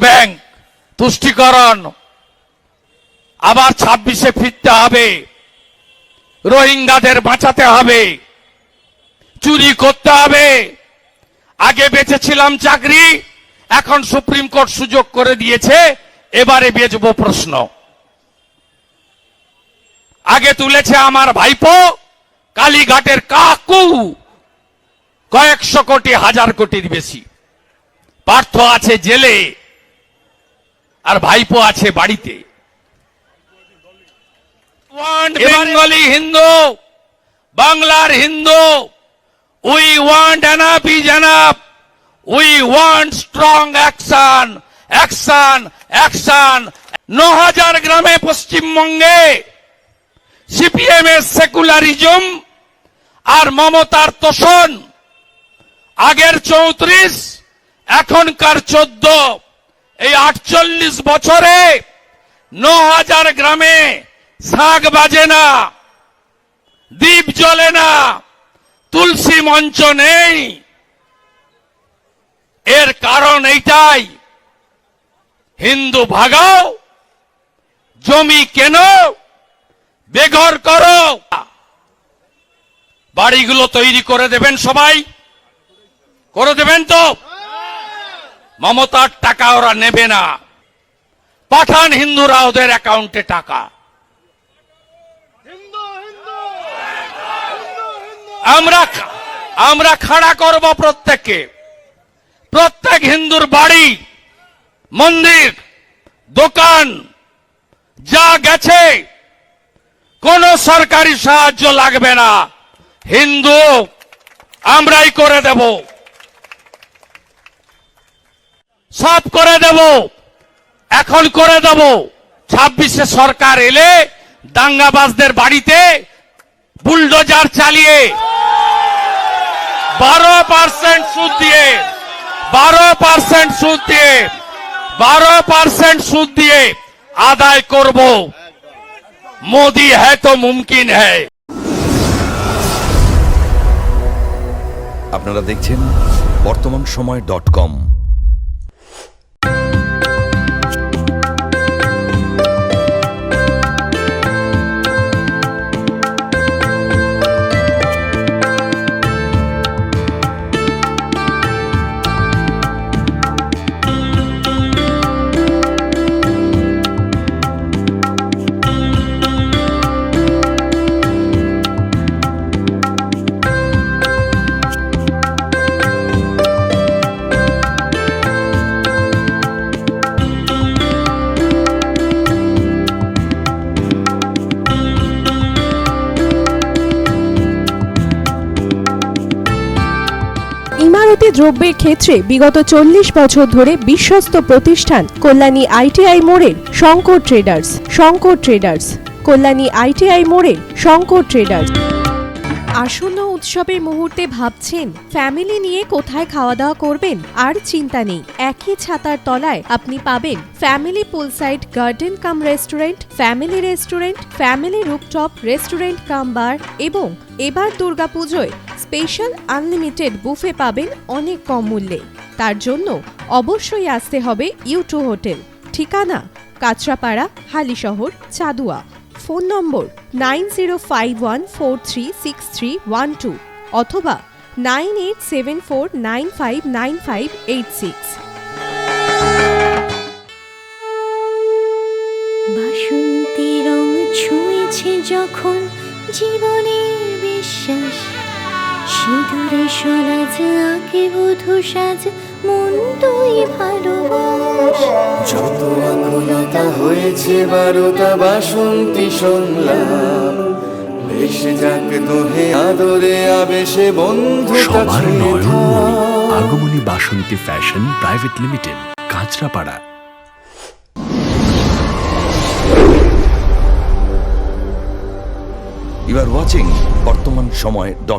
Bank, তুষ্টিকরণ, আবার 26-এ ফিরতে হবে, রোহিঙ্গাদের বাঁচাতে হবে, চুরি করতে হবে। আগে বেঁচেছিলাম চাকরি, এখন সুপ্রিম কোর্ট সুযোগ করে দিয়েছে, এবারে বেচবো প্রশ্ন। আগে তুলেছে আমার ভাইপো, কালীঘাটের কাকু, কয়েকশো কোটি, হাজার কোটির বেশি। পার্থ আছে জেলে, আর ভাইপো আছে বাড়িতে। বেঙ্গলি হিন্দু, বাংলার Hindu, we want enough is enough, we want strong action, action, action. 9000 গ্রামে পশ্চিমবঙ্গে সিপিএম এর সেকুলারিজম আর মমতার তোষণ, আগের 34, এখনকার 14, এই 48 বছরে 9000 গ্রামে শাক বাজে না, দীপ জ্বলে না, তুলসী মঞ্চ নেই। এর কারণ এইটাই, হিন্দু ভাগাও, জমি কেন, বেঘর করো। বাড়িগুলো তৈরি করে দেবেন, সবাই করে দেবেন তো? মমতার টাকা ওরা নেবে না, পাঠান হিন্দুরা ওদের অ্যাকাউন্টে টাকা। আমরা খাড়া করব প্রত্যেককে, প্রত্যেক হিন্দুর বাড়ি, মন্দির, দোকান যা গেছে, কোন সরকারি সাহায্য লাগবে না, হিন্দু আমরাই করে দেব, সব করে দেব, এখন করে দেব। 26-এ সরকার এলে দাঙ্গাবাজদের বাড়িতে বুলডোজার চালিয়ে 12% সুদ দিয়ে, 12% সুদ দিয়ে, 12% সুদ দিয়ে আদায় করব। মোদি হ্যায় তো মুমকিন হ্যায়। আপনারা দেখছেন বর্তমানসময়.com। ইমারতি দ্রব্যের ক্ষেত্রে বিগত 40 বছর ধরে বিশ্বস্ত প্রতিষ্ঠান কল্যাণী আইটিআই মোড়ের Shankar traders. Shankar traders, Kalyani ITI মোড়ের শঙ্কর ট্রেডার্স। আসন্ন উৎসবের মুহূর্তে ভাবছেন ফ্যামিলি নিয়ে কোথায় খাওয়া দাওয়া করবেন? আর চিন্তা নেই, একই ছাতার তলায় আপনি পাবেন family poolside garden cum restaurant, family rooftop restaurant cum bar, এবং এবার দুর্গাপুজোয় স্পেশাল আনলিমিটেড বুফে পাবেন অনেক কম মূল্যে। তার জন্য অবশ্যই আসতে হবে U2 হোটেল। ঠিকানা কাঁচরাপাড়া, হালিশহর, চাদুয়া। ফোন নম্বর 9051436312 অথবা 9874959586। বাসন্তী রং ছুঁয়েছে যখন জীবনের বিশ্বাস, সিঁদুরে সরাজ আঁকে বধূ সাজ, মন তুই ভালোবাস। যত আকুলতা হয়েছে 12টা বাসন্তী সংলাপ, ভেসে যাক দোহে আদরে আবেশে বন্ধুতা ছুঁয়ে থাক। Agomoni Basanti fashion private limited, Kanchrapara. You are watching বর্তমানসময়.com।